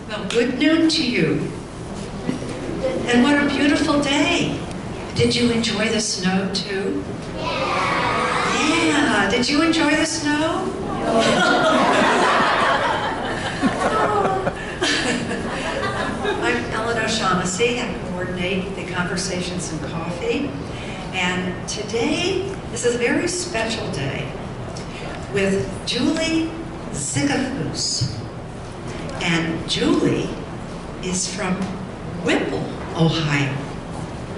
Well, good noon to you. And what a beautiful day. Did you enjoy the snow too? Yeah. Did you enjoy the snow? I'm Ellen O'Shaughnessy. I coordinate the Conversations and Coffee. And today is a very special day with Julie Zickefoose. And Julie is from Whipple, Ohio.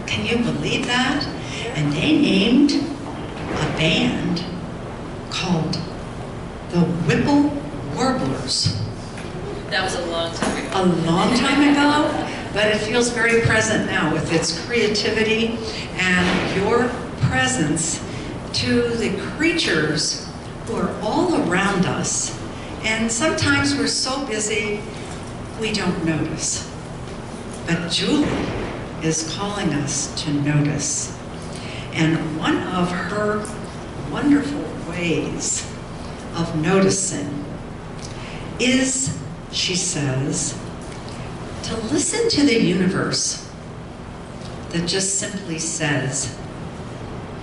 Can you believe that? And they named a band called the Whipple Warblers. That was a long time ago. A long time ago, but it feels very present now with its creativity and your presence to the creatures who are all around us. And sometimes we're so busy, we don't notice. But Julie is calling us to notice. And one of her wonderful ways of noticing is, she says, to listen to the universe that just simply says,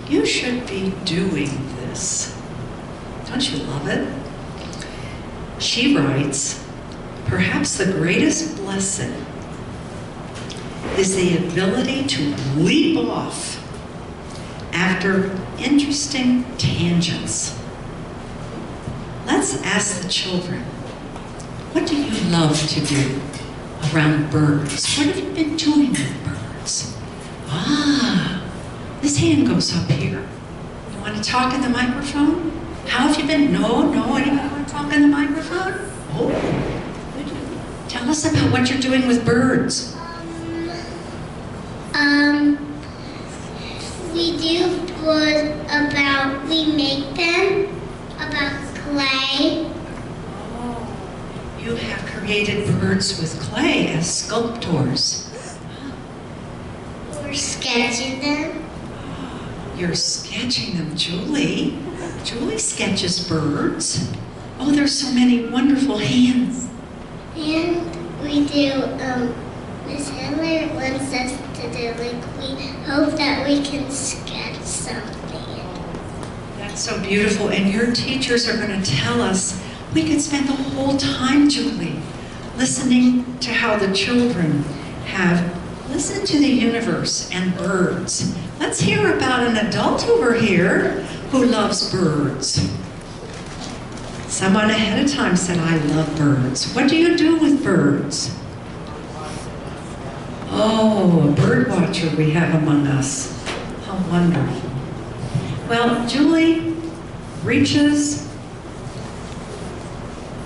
you should be doing this. Don't you love it? She writes, perhaps the greatest blessing is the ability to leap off after interesting tangents. Let's ask the children, what do you love to do around birds? What have you been doing with birds? Ah, this hand goes up here. You want to talk in the microphone? How have you been? No, anyone want to talk in the microphone? Oh, tell us about what you're doing with birds. We do we make them about clay. Oh, you have created birds with clay as sculptors. We're sketching them. You're sketching them, Julie. Julie sketches birds. Oh, there's so many wonderful hands. And we do, Miss Hitler wants us to do, we hope that we can sketch something. That's so beautiful. And your teachers are going to tell us we could spend the whole time, Julie, listening to how the children have listened to the universe and birds. Let's hear about an adult over here who loves birds. Someone ahead of time said, I love birds. What do you do with birds? Oh, a bird watcher we have among us. How wonderful. Well, Julie reaches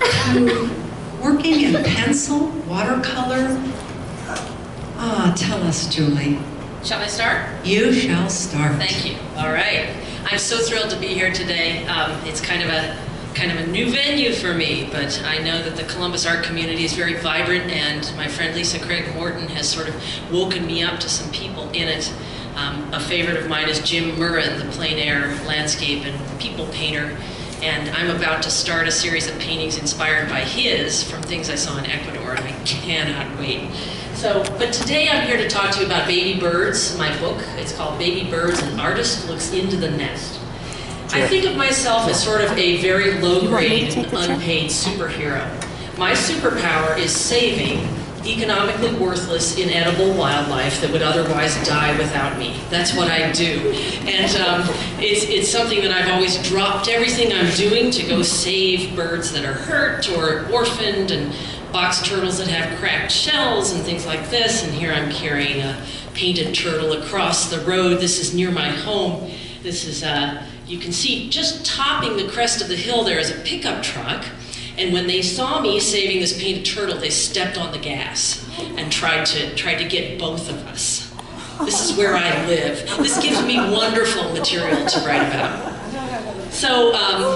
to working in pencil, watercolor. Ah, tell us, Julie. Shall I start? You shall start. Thank you. All right. I'm so thrilled to be here today. It's kind of a new venue for me, but I know that the Columbus art community is very vibrant, and my friend Lisa Craig Morton has sort of woken me up to some people in it. A favorite of mine is Jim Murren, the plein air landscape and people painter, and I'm about to start a series of paintings inspired by his from things I saw in Ecuador, and I cannot wait. But today I'm here to talk to you about Baby Birds, my book. It's called Baby Birds, An Artist Looks Into the Nest. I think of myself as sort of a very low-grade, unpaid superhero. My superpower is saving economically worthless, inedible wildlife that would otherwise die without me. That's what I do. And it's something that I've always dropped everything I'm doing to go save birds that are hurt or orphaned, and box turtles that have cracked shells and things like this. And here I'm carrying a painted turtle across the road. This is near my home. This is, you can see just topping the crest of the hill there is a pickup truck. And when they saw me saving this painted turtle, they stepped on the gas and tried to get both of us. This is where I live. This gives me wonderful material to write about. So,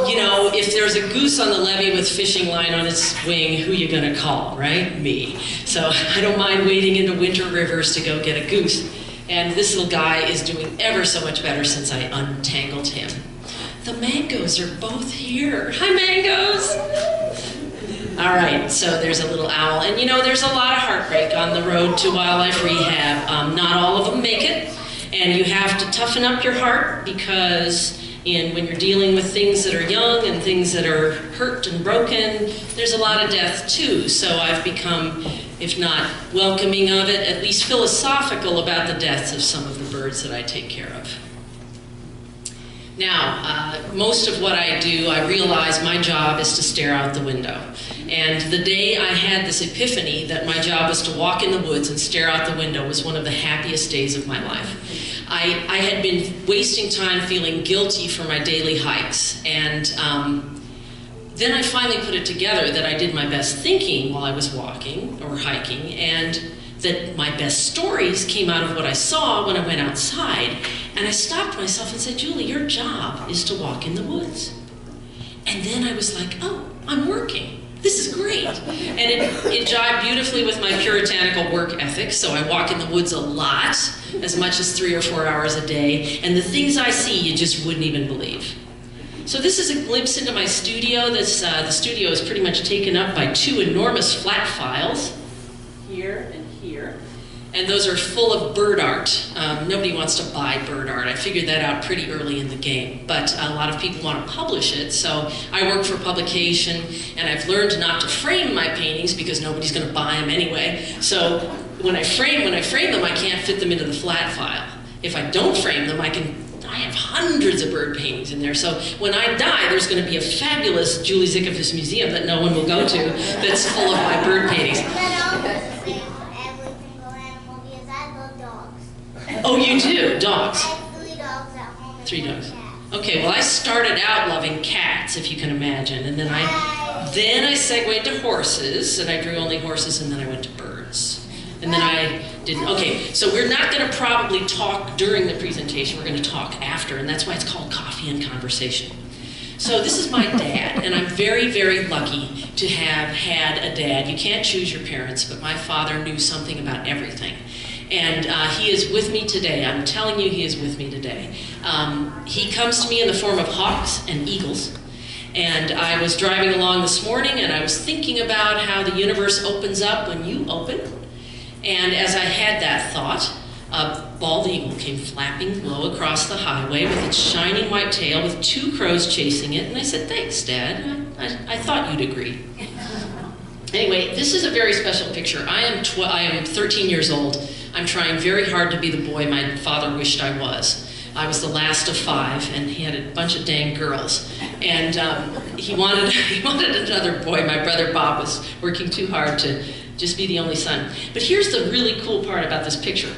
you know, if there's a goose on the levee with fishing line on its wing, who you gonna call, right? Me. So I don't mind wading into winter rivers to go get a goose. And this little guy is doing ever so much better since I untangled him. The mangoes are both here. Hi, mangoes. All right, so there's a little owl. And you know, there's a lot of heartbreak on the road to wildlife rehab. Not all of them make it. And you have to toughen up your heart because when you're dealing with things that are young and things that are hurt and broken, there's a lot of death too. So I've become, if not welcoming of it, at least philosophical about the deaths of some of the birds that I take care of. Now, most of what I do, I realize my job is to stare out the window. And the day I had this epiphany that my job was to walk in the woods and stare out the window was one of the happiest days of my life. I had been wasting time feeling guilty for my daily hikes, and then I finally put it together that I did my best thinking while I was walking or hiking, and that my best stories came out of what I saw when I went outside. And I stopped myself and said, Julie, your job is to walk in the woods. And then I was like, oh, I'm working. This is great. And it jived beautifully with my puritanical work ethic, so I walk in the woods a lot, as much as 3 or 4 hours a day, and the things I see you just wouldn't even believe. So this is a glimpse into my studio. The studio is pretty much taken up by 2 enormous flat files, here and here. And those are full of bird art. Nobody wants to buy bird art. I figured that out pretty early in the game, but a lot of people want to publish it, so I work for publication, and I've learned not to frame my paintings because nobody's going to buy them anyway. So when I frame them, I can't fit them into the flat file. If I don't frame them, I have hundreds of bird paintings in there, so when I die, there's going to be a fabulous Julie Zickefoose museum that no one will go to that's full of my bird paintings. Oh, you do? Dogs? I have 3 dogs at home. 3 dogs. Okay, well I started out loving cats, if you can imagine, and then I segued to horses, and I drew only horses, and then I went to birds. And then I didn't, okay, so we're not gonna probably talk during the presentation, we're gonna talk after, and that's why it's called Coffee and Conversation. So this is my dad, and I'm very, very lucky to have had a dad. You can't choose your parents, but my father knew something about everything. And he is with me today. I'm telling you, he is with me today. He comes to me in the form of hawks and eagles. And I was driving along this morning, and I was thinking about how the universe opens up when you open. And as I had that thought, a bald eagle came flapping low across the highway with its shining white tail with 2 crows chasing it. And I said, thanks, Dad. I thought you'd agree. Anyway, this is a very special picture. I am 13 years old. I'm trying very hard to be the boy my father wished I was. I was the last of 5, and he had a bunch of dang girls. And he wanted another boy. My brother Bob was working too hard to just be the only son. But here's the really cool part about this picture.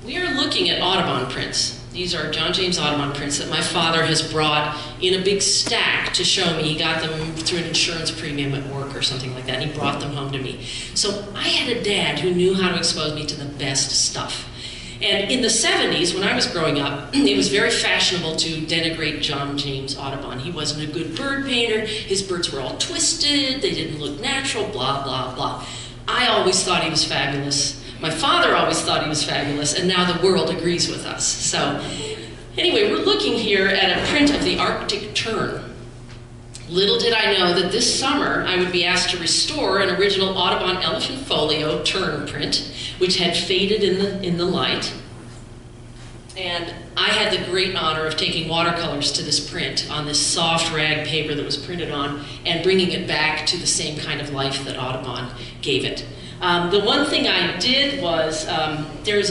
We are looking at Audubon prints. These are John James Audubon prints that my father has brought in a big stack to show me. He got them through an insurance premium at work or something like that, and he brought them home to me. So I had a dad who knew how to expose me to the best stuff. And in the 70s, when I was growing up, it was very fashionable to denigrate John James Audubon. He wasn't a good bird painter, his birds were all twisted, they didn't look natural, blah, blah, blah. I always thought he was fabulous. My father always thought he was fabulous, and now the world agrees with us. So anyway, we're looking here at a print of the Arctic tern. Little did I know that this summer I would be asked to restore an original Audubon elephant folio tern print, which had faded in the light. And I had the great honor of taking watercolors to this print on this soft rag paper that was printed on and bringing it back to the same kind of life that Audubon gave it. The one thing I did was, there was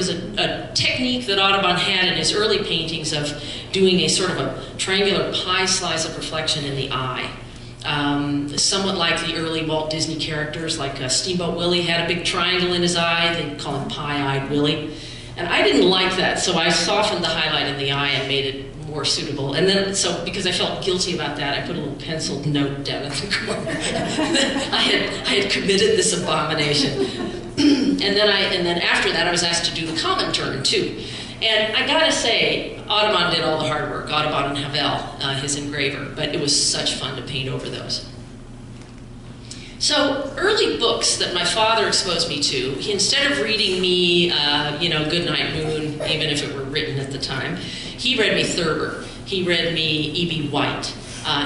a technique that Audubon had in his early paintings of doing a sort of a triangular pie slice of reflection in the eye. Somewhat like the early Walt Disney characters, like Steamboat Willie had a big triangle in his eye, they call him Pie-Eyed Willie. And I didn't like that, so I softened the highlight in the eye and made it more suitable. And then, so because I felt guilty about that, I put a little penciled note down at the corner. I had committed this abomination. and then after that, I was asked to do the common tern too. And I gotta say, Audubon did all the hard work, Audubon and Havel, his engraver, but it was such fun to paint over those. So early books that my father exposed me to, instead of reading me, Goodnight Moon, even if it were written at the time, he read me Thurber, he read me E.B. White,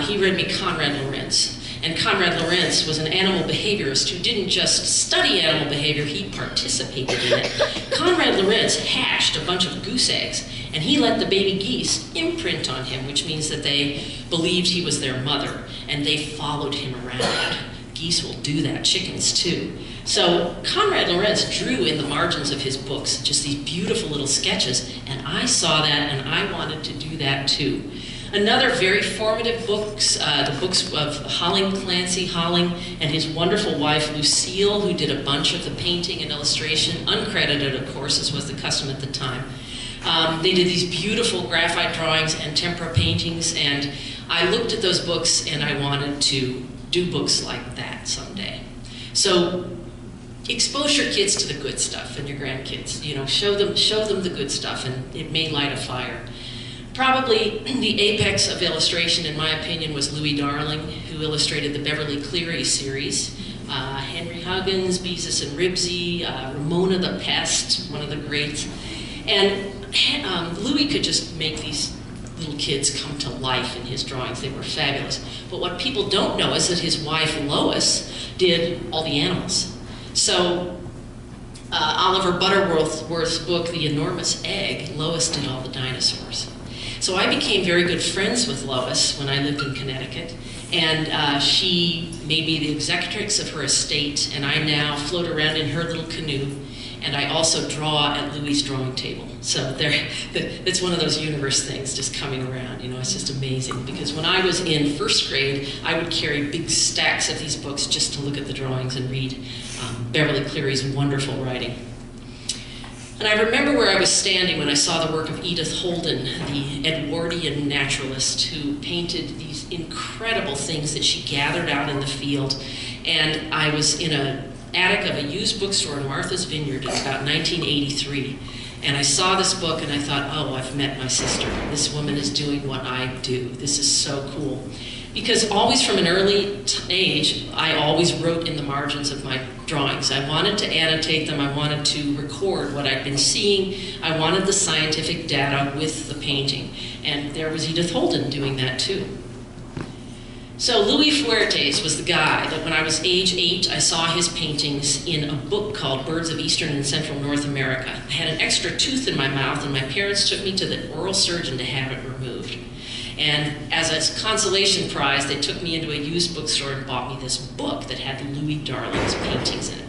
he read me Conrad Lorenz. And Conrad Lorenz was an animal behaviorist who didn't just study animal behavior, he participated in it. Conrad Lorenz hatched a bunch of goose eggs, and he let the baby geese imprint on him, which means that they believed he was their mother, and they followed him around. Geese will do that, chickens too. So Conrad Lorenz drew in the margins of his books just these beautiful little sketches, and I saw that and I wanted to do that too. Another very formative books, the books of Clancy Holling and his wonderful wife Lucille, who did a bunch of the painting and illustration, uncredited of course, as was the custom at the time. They did these beautiful graphite drawings and tempera paintings, and I looked at those books and I wanted to do books like that someday. So expose your kids to the good stuff and your grandkids. You know, show them the good stuff, and it may light a fire. Probably the apex of illustration, in my opinion, was Louis Darling, who illustrated the Beverly Cleary series. Henry Huggins, Beezus and Ribsy, Ramona the Pest, one of the greats. And Louis could just make these little kids come to life in his drawings. They were fabulous. But what people don't know is that his wife, Lois, did all the animals. So Oliver Butterworth's book, The Enormous Egg, Lois did all the dinosaurs. So I became very good friends with Lois when I lived in Connecticut, and she made me the executrix of her estate, and I now float around in her little canoe, and I also draw at Louis' drawing table. So it's one of those universe things just coming around, you know, it's just amazing. Because when I was in first grade, I would carry big stacks of these books just to look at the drawings and read Beverly Cleary's wonderful writing. And I remember where I was standing when I saw the work of Edith Holden, the Edwardian naturalist who painted these incredible things that she gathered out in the field. And I was in an attic of a used bookstore in Martha's Vineyard in about 1983. And I saw this book and I thought, oh, I've met my sister. This woman is doing what I do. This is so cool. Because always from an early age, I always wrote in the margins of my drawings. I wanted to annotate them. I wanted to record what I'd been seeing. I wanted the scientific data with the painting. And there was Edith Holden doing that too. So Louis Fuertes was the guy that when I was age 8, I saw his paintings in a book called Birds of Eastern and Central North America. I had an extra tooth in my mouth and my parents took me to the oral surgeon to have it removed. And as a consolation prize, they took me into a used bookstore and bought me this book that had Louis Darling's paintings in it.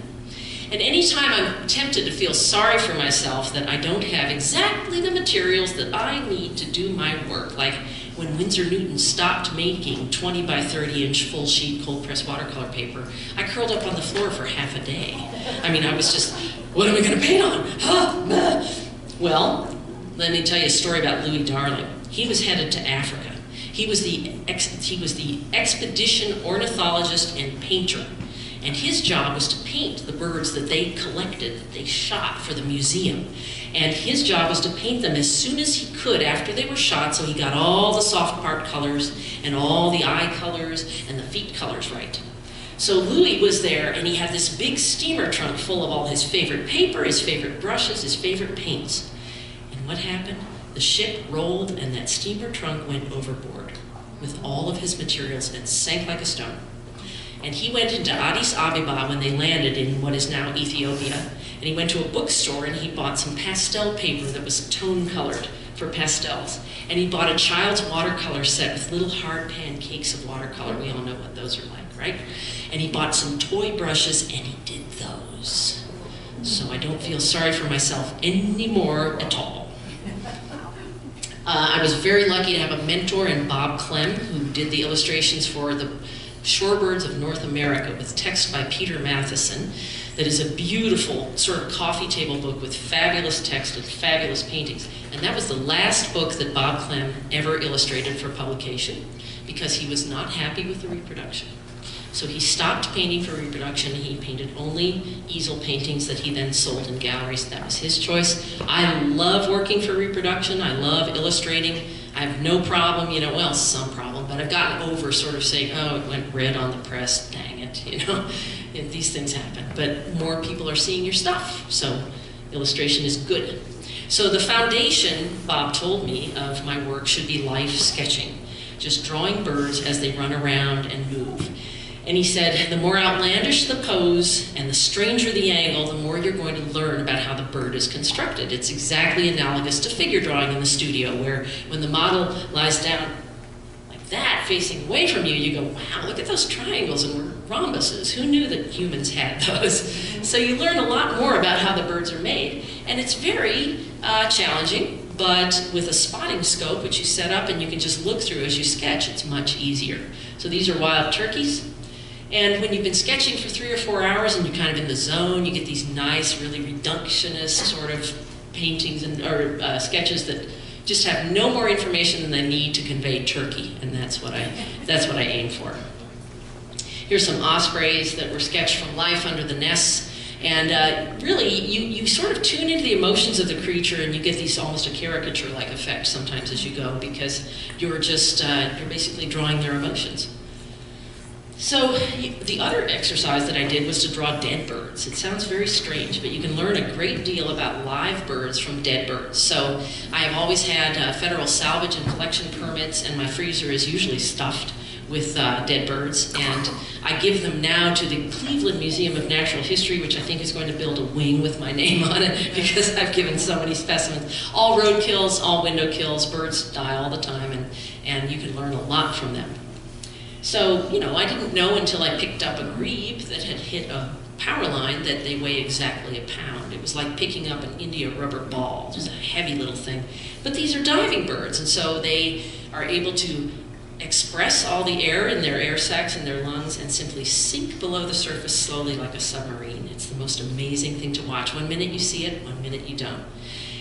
And anytime I'm tempted to feel sorry for myself that I don't have exactly the materials that I need to do my work, like when Winsor Newton stopped making 20 by 30 inch full sheet cold press watercolor paper, I curled up on the floor for half a day. I mean, I was just, what am I gonna paint on? Well, let me tell you a story about Louis Darling. He was headed to Africa. He was the expedition ornithologist and painter. And his job was to paint the birds that they collected, that they shot for the museum. And his job was to paint them as soon as he could after they were shot, so he got all the soft part colors and all the eye colors and the feet colors right. So Louis was there, and he had this big steamer trunk full of all his favorite paper, his favorite brushes, his favorite paints. And what happened? The ship rolled and that steamer trunk went overboard with all of his materials and sank like a stone. And he went into Addis Ababa when they landed in what is now Ethiopia, and he went to a bookstore and he bought some pastel paper that was tone colored for pastels. And he bought a child's watercolor set with little hard pancakes of watercolor. We all know what those are like, right? And he bought some toy brushes and he did those. So I don't feel sorry for myself anymore at all. I was very lucky to have a mentor in Bob Clem, who did the illustrations for the Shorebirds of North America with text by Peter Matheson. That is a beautiful sort of coffee table book with fabulous text and fabulous paintings. And that was the last book that Bob Clem ever illustrated for publication because he was not happy with the reproduction. So he stopped painting for reproduction. He painted only easel paintings that he then sold in galleries. That was his choice. I love working for reproduction. I love illustrating. I have no problem, you know, well, some problem, but I've gotten over sort of saying, oh, it went red on the press, dang it, you know. These things happen. But more people are seeing your stuff, so illustration is good. So the foundation, Bob told me, of my work should be life sketching. Just drawing birds as they run around and move. And he said, the more outlandish the pose and the stranger the angle, the more you're going to learn about how the bird is constructed. It's exactly analogous to figure drawing in the studio, where when the model lies down like that, facing away from you, you go, wow, look at those triangles and rhombuses. Who knew that humans had those? So you learn a lot more about how the birds are made. And it's very challenging, but with a spotting scope, which you set up and you can just look through as you sketch, it's much easier. So these are wild turkeys. And when you've been sketching for 3 or 4 hours and you're kind of in the zone, you get these nice, really reductionist sort of paintings or sketches that just have no more information than they need to convey turkey, and that's what I aim for. Here's some ospreys that were sketched from life under the nests, and really you sort of tune into the emotions of the creature, and you get these almost a caricature-like effect sometimes as you go, because you're just you're basically drawing their emotions. So the other exercise that I did was to draw dead birds. It sounds very strange, but you can learn a great deal about live birds from dead birds. So I have always had federal salvage and collection permits, and my freezer is usually stuffed with dead birds. And I give them now to the Cleveland Museum of Natural History, which I think is going to build a wing with my name on it because I've given so many specimens. All road kills, all window kills, birds die all the time, and you can learn a lot from them. So, you know, I didn't know until I picked up a grebe that had hit a power line that they weigh exactly a pound. It was like picking up an India rubber ball, just a heavy little thing. But these are diving birds, and so they are able to express all the air in their air sacs and their lungs and simply sink below the surface slowly like a submarine. It's the most amazing thing to watch. 1 minute you see it, 1 minute you don't.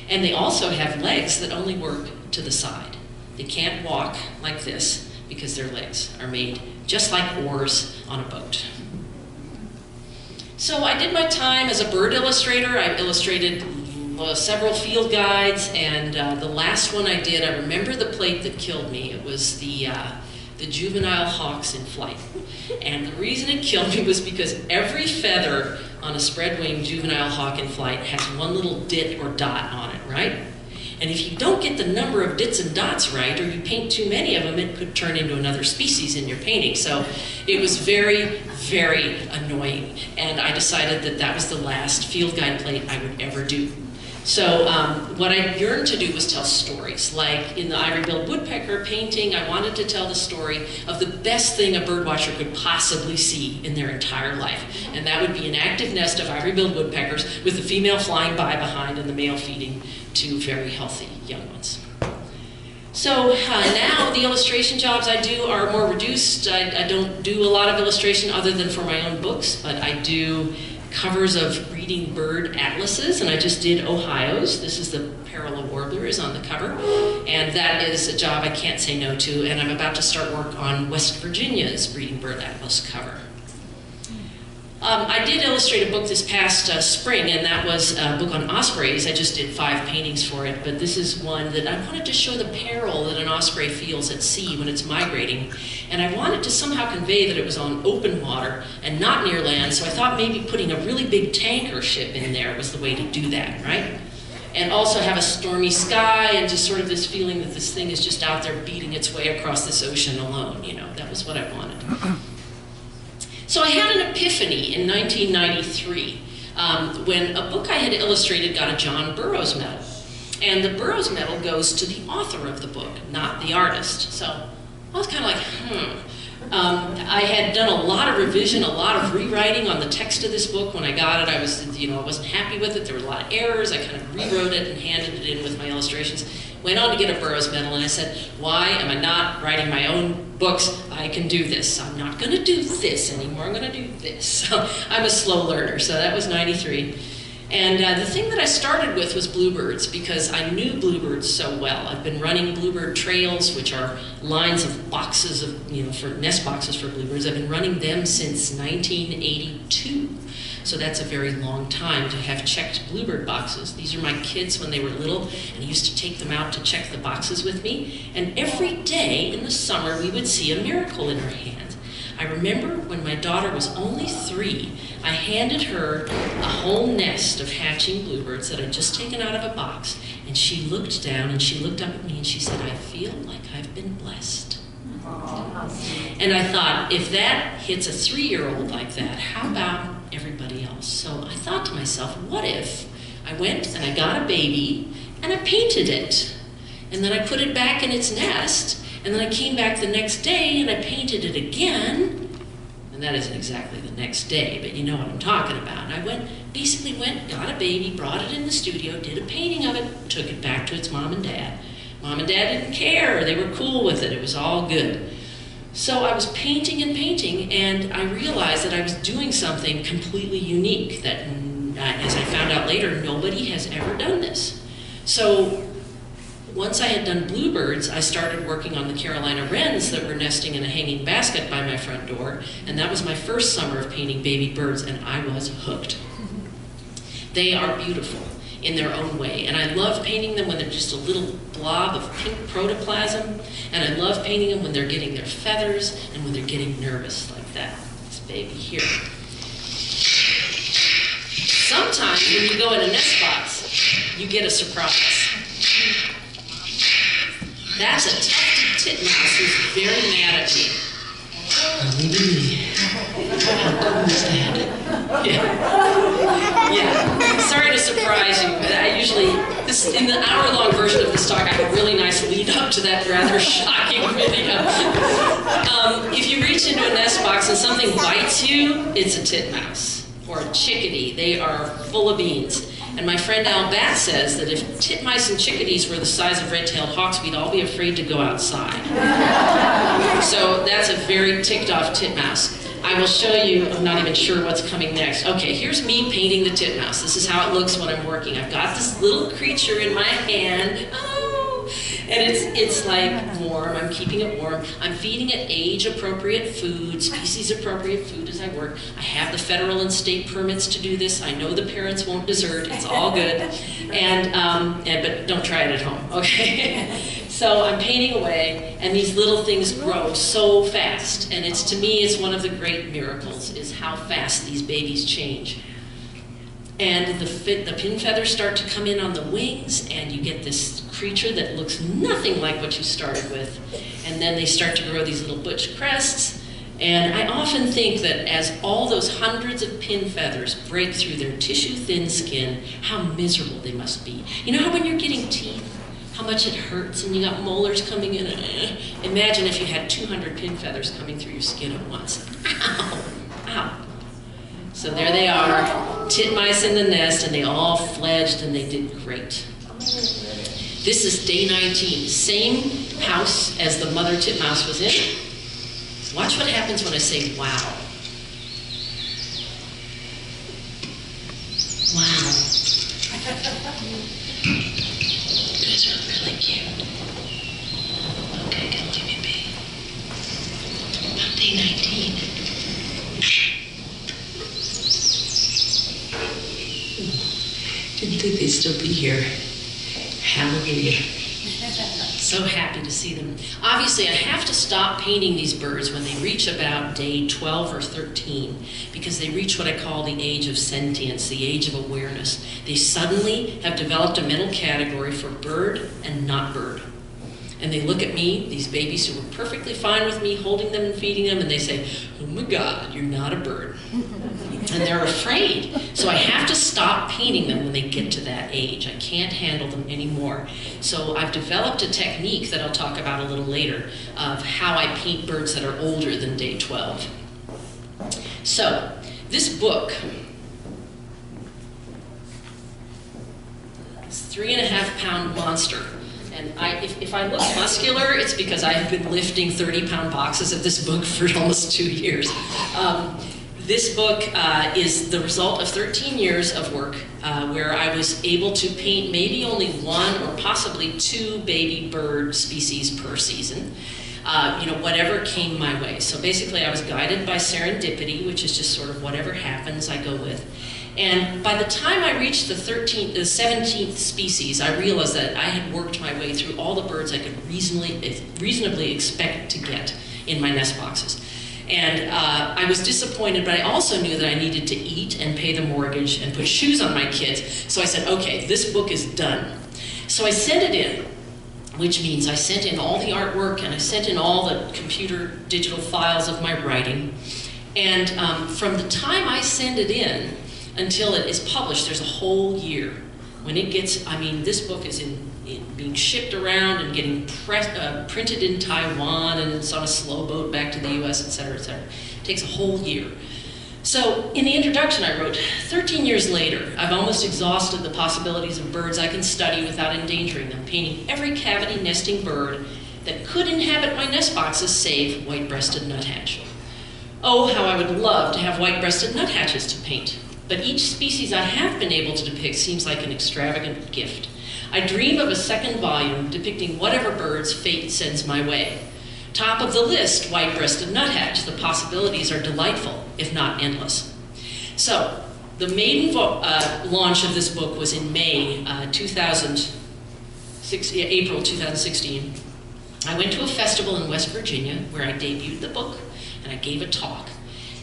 And they also have legs that only work to the side. They can't walk like this, because their legs are made just like oars on a boat. So I did my time as a bird illustrator. I illustrated several field guides, and the last one I did, I remember the plate that killed me. It was the juvenile hawks in flight. And the reason it killed me was because every feather on a spread-wing juvenile hawk in flight has one little dit or dot on it, right? And if you don't get the number of dits and dots right, or you paint too many of them, it could turn into another species in your painting. So it was very, very annoying. And I decided that that was the last field guide plate I would ever do. So what I yearned to do was tell stories. Like in the ivory-billed woodpecker painting, I wanted to tell the story of the best thing a birdwatcher could possibly see in their entire life. And that would be an active nest of ivory-billed woodpeckers with the female flying by behind and the male feeding to very healthy young ones. So now the illustration jobs I do are more reduced. I don't do a lot of illustration other than for my own books, but I do covers of breeding bird atlases, and I just did Ohio's. This is the Parula warbler is on the cover, and that is a job I can't say no to, and I'm about to start work on West Virginia's breeding bird atlas cover. I did illustrate a book this past spring, and that was a book on ospreys. I just did 5 paintings for it, but this is one that I wanted to show the peril that an osprey feels at sea when it's migrating. And I wanted to somehow convey that it was on open water and not near land, so I thought maybe putting a really big tanker ship in there was the way to do that, right? And also have a stormy sky and just sort of this feeling that this thing is just out there beating its way across this ocean alone, you know, that was what I wanted. So I had an epiphany in 1993 when a book I had illustrated got a John Burroughs Medal. And the Burroughs Medal goes to the author of the book, not the artist. So I was kind of like, I had done a lot of revision, a lot of rewriting on the text of this book. When I got it, I wasn't happy with it. There were a lot of errors. I kind of rewrote it and handed it in with my illustrations. Went on to get a Burroughs Medal, and I said, why am I not writing my own books? I can do this. I'm not going to do this anymore. I'm going to do this. So I'm a slow learner. So that was 93. And the thing that I started with was bluebirds, because I knew bluebirds so well. I've been running bluebird trails, which are lines of boxes of, for nest boxes for bluebirds. I've been running them since 1982. So that's a very long time to have checked bluebird boxes. These are my kids when they were little, and I used to take them out to check the boxes with me. And every day in the summer, we would see a miracle in our hands. I remember when my daughter was only 3, I handed her a whole nest of hatching bluebirds that I'd just taken out of a box, and she looked down and she looked up at me and she said, I feel like I've been blessed. And I thought, if that hits a 3-year-old like that, how about everybody else? So I thought to myself, what if I went and I got a baby and I painted it? And then I put it back in its nest, and then I came back the next day and I painted it again. And that isn't exactly the next day, but you know what I'm talking about. And I basically went, got a baby, brought it in the studio, did a painting of it, took it back to its mom and dad. Mom and dad didn't care, they were cool with it, it was all good. So I was painting and painting, and I realized that I was doing something completely unique that, as I found out later, nobody has ever done this. So once I had done bluebirds, I started working on the Carolina wrens that were nesting in a hanging basket by my front door, and that was my first summer of painting baby birds, and I was hooked. They are beautiful in their own way, and I love painting them when they're just a little blob of pink protoplasm, and I love painting them when they're getting their feathers and when they're getting nervous like that. This baby here. Sometimes when you go in a nest box, you get a surprise. That's a tufted titmouse who's very mad at me. Yeah. Sorry to surprise you, but I usually, in the hour-long version of this talk, I have a really nice lead-up to that rather shocking video. If you reach into a nest box and something bites you, it's a titmouse or a chickadee. They are full of beans. And my friend Al Bat says that if titmice and chickadees were the size of red-tailed hawks, we'd all be afraid to go outside. So that's a very ticked-off titmouse. I will show you, I'm not even sure what's coming next. Okay, here's me painting the titmouse. This is how it looks when I'm working. I've got this little creature in my hand. And it's like warm, I'm keeping it warm. I'm feeding it age-appropriate food, species-appropriate food as I work. I have the federal and state permits to do this. I know the parents won't desert, it's all good. But don't try it at home, okay? So I'm painting away, and these little things grow so fast. And to me, it's one of the great miracles, is how fast these babies change. And the pin feathers start to come in on the wings, and you get this creature that looks nothing like what you started with. And then they start to grow these little butch crests. And I often think that as all those hundreds of pin feathers break through their tissue-thin skin, how miserable they must be. You know how when you're getting teeth, how much it hurts and you got molars coming in? Imagine if you had 200 pin feathers coming through your skin at once. Ow! Ow! So there they are, titmice in the nest, and they all fledged and they did great. This is day 19, same house as the mother titmouse was in. Watch what happens when I say wow. Wow. You guys are really cute. Okay, come leave me be. On day 19. Didn't think they'd still be here. Hallelujah. So happy to see them. Obviously, I have to stop painting these birds when they reach about day 12 or 13, because they reach what I call the age of sentience, the age of awareness. They suddenly have developed a mental category for bird and not bird. And they look at me, these babies who were perfectly fine with me holding them and feeding them, and they say, "Oh my God, you're not a bird." And they're afraid. So I have to stop painting them when they get to that age. I can't handle them anymore. So I've developed a technique that I'll talk about a little later of how I paint birds that are older than day 12. So this book, this 3.5-pound monster. And if I look muscular, it's because I've been lifting 30-pound boxes of this book for almost 2 years. This book is the result of 13 years of work where I was able to paint maybe only 1 or possibly 2 baby bird species per season. Whatever came my way. So basically I was guided by serendipity, which is just sort of whatever happens, I go with. And by the time I reached the 17th species, I realized that I had worked my way through all the birds I could reasonably expect to get in my nest boxes. And I was disappointed, but I also knew that I needed to eat and pay the mortgage and put shoes on my kids. So I said, okay, this book is done. So I sent it in. which means I sent in all the artwork and I sent in all the computer digital files of my writing. And from the time I send it in until it is published, there's a whole year. When it gets, I mean, this book is being shipped around and getting printed in Taiwan, and it's on a slow boat back to the US, et cetera, et cetera. It takes a whole year. So in the introduction I wrote, 13 years later, I've almost exhausted the possibilities of birds I can study without endangering them, painting every cavity nesting bird that could inhabit my nest boxes save white-breasted nuthatch. Oh, how I would love to have white-breasted nuthatches to paint. But each species I have been able to depict seems like an extravagant gift. I dream of a second volume depicting whatever birds fate sends my way. Top of the list, white-breasted nuthatch. The possibilities are delightful, if not endless. So, the maiden launch of this book was in May April 2016. I went to a festival in West Virginia where I debuted the book, and I gave a talk.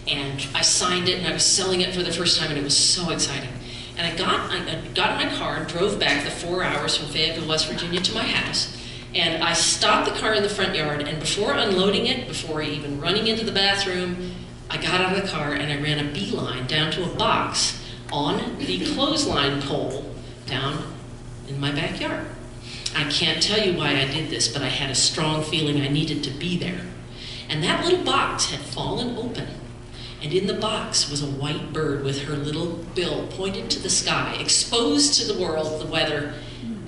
And I signed it, and I was selling it for the first time, and it was so exciting. And I got in my car and drove back the 4 hours from Fayetteville, West Virginia to my house. And I stopped the car in the front yard, and before unloading it, before even running into the bathroom, I got out of the car and I ran a beeline down to a box on the clothesline pole down in my backyard. I can't tell you why I did this, but I had a strong feeling I needed to be there. And that little box had fallen open. And in the box was a white bird with her little bill pointed to the sky, exposed to the world, the weather,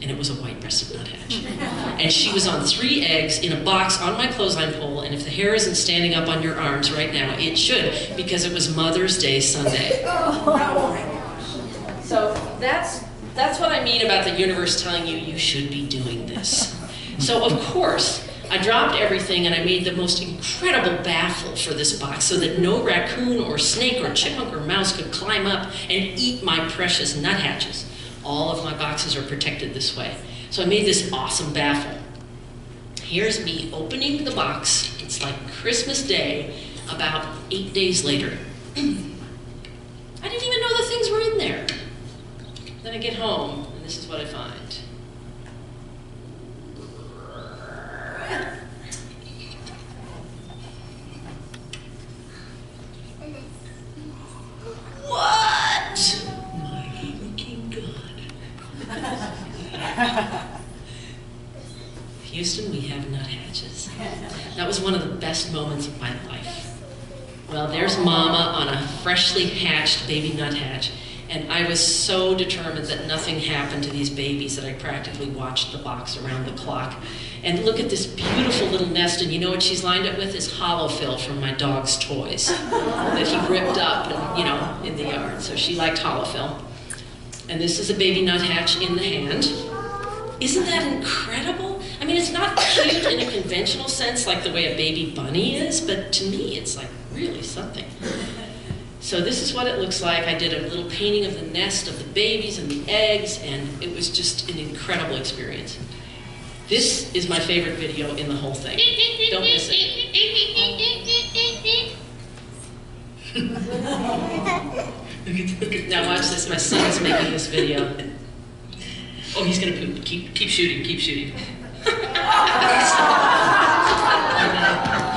and it was a white-breasted nuthatch. And she was on 3 eggs in a box on my clothesline pole, and if the hair isn't standing up on your arms right now, it should, because it was Mother's Day Sunday. So that's what I mean about the universe telling you you should be doing this. So of course, I dropped everything and I made the most incredible baffle for this box so that no raccoon or snake or chipmunk or mouse could climb up and eat my precious nuthatches. All of my boxes are protected this way. So I made this awesome baffle. Here's me opening the box. It's like Christmas Day, about 8 days later. I didn't even know the things were in there. Then I get home, and this is what I find. What? My freaking God. Houston, we have nuthatches. That was one of the best moments of my life. Well, there's Mama on a freshly hatched baby nuthatch, and I was so determined that nothing happened to these babies that I practically watched the box around the clock. And look at this beautiful little nest, and you know what she's lined it with? Is hollow fill from my dog's toys that he ripped up and, you know, in the yard. So she liked hollow fill. And this is a baby nuthatch in the hand. Isn't that incredible? I mean, it's not cute in a conventional sense like the way a baby bunny is, but to me it's like really something. So this is what it looks like. I did a little painting of the nest of the babies and the eggs, and it was just an incredible experience. This is my favorite video in the whole thing. Don't miss it. Now watch this. My son's making this video. Oh, he's gonna poop. Keep shooting. Keep shooting.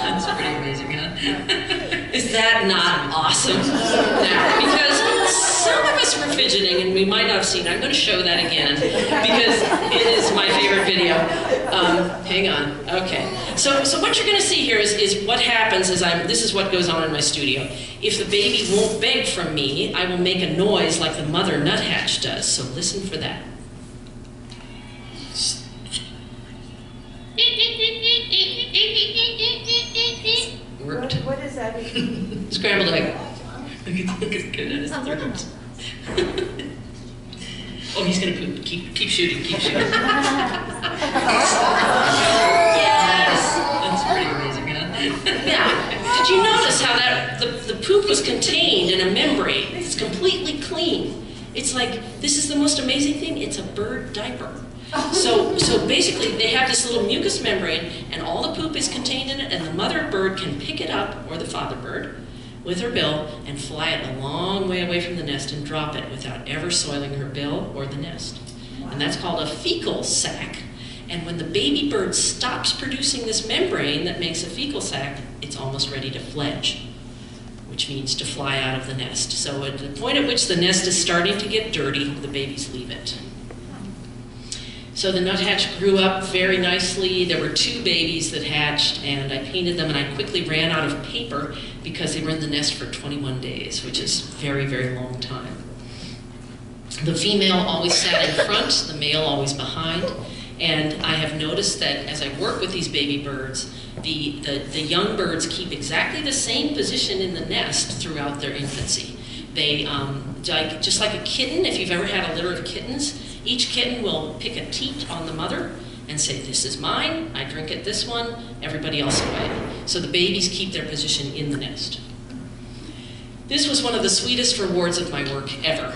That's pretty amazing, huh? Is that not awesome? Now, because some of us were fidgeting and we might not have seen it. I'm going to show that again because it is my favorite video. Hang on. Okay. So what you're going to see here is what happens is this is what goes on in my studio. If the baby won't beg from me, I will make a noise like the mother nuthatch does. So listen for that. Worked. What is that? Scrambled egg. Look at his throat. Oh, he's gonna poop. Keep shooting. Keep shooting. Yes. That's pretty amazing, huh? Now, did you notice how the poop was contained in a membrane? It's completely clean. It's like, this is the most amazing thing. It's a bird diaper. So basically, they have this little mucous membrane, and all the poop is contained in it, and the mother bird can pick it up, or the father bird, with her bill, and fly it a long way away from the nest and drop it without ever soiling her bill or the nest. And that's called a fecal sac. And when the baby bird stops producing this membrane that makes a fecal sac, it's almost ready to fledge, which means to fly out of the nest. So at the point at which the nest is starting to get dirty, the babies leave it. So the nuthatch grew up very nicely. There were 2 babies that hatched, and I painted them, and I quickly ran out of paper because they were in the nest for 21 days, which is very, very long time. The female always sat in front, the male always behind. And I have noticed that as I work with these baby birds, the young birds keep exactly the same position in the nest throughout their infancy. They, just like a kitten, if you've ever had a litter of kittens, each kitten will pick a teat on the mother and say, this is mine, I drink at this one, everybody else away. So the babies keep their position in the nest. This was one of the sweetest rewards of my work ever.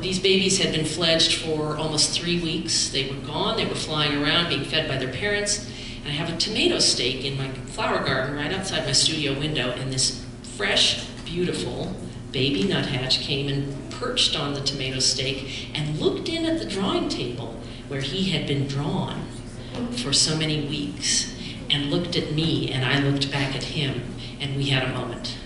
These babies had been fledged for almost 3 weeks. They were gone, they were flying around, being fed by their parents. And I have a tomato stake in my flower garden right outside my studio window, and this fresh, beautiful baby nuthatch came and perched on the tomato stake and looked in at the drawing table where he had been drawn for so many weeks, and looked at me, and I looked back at him, and we had a moment.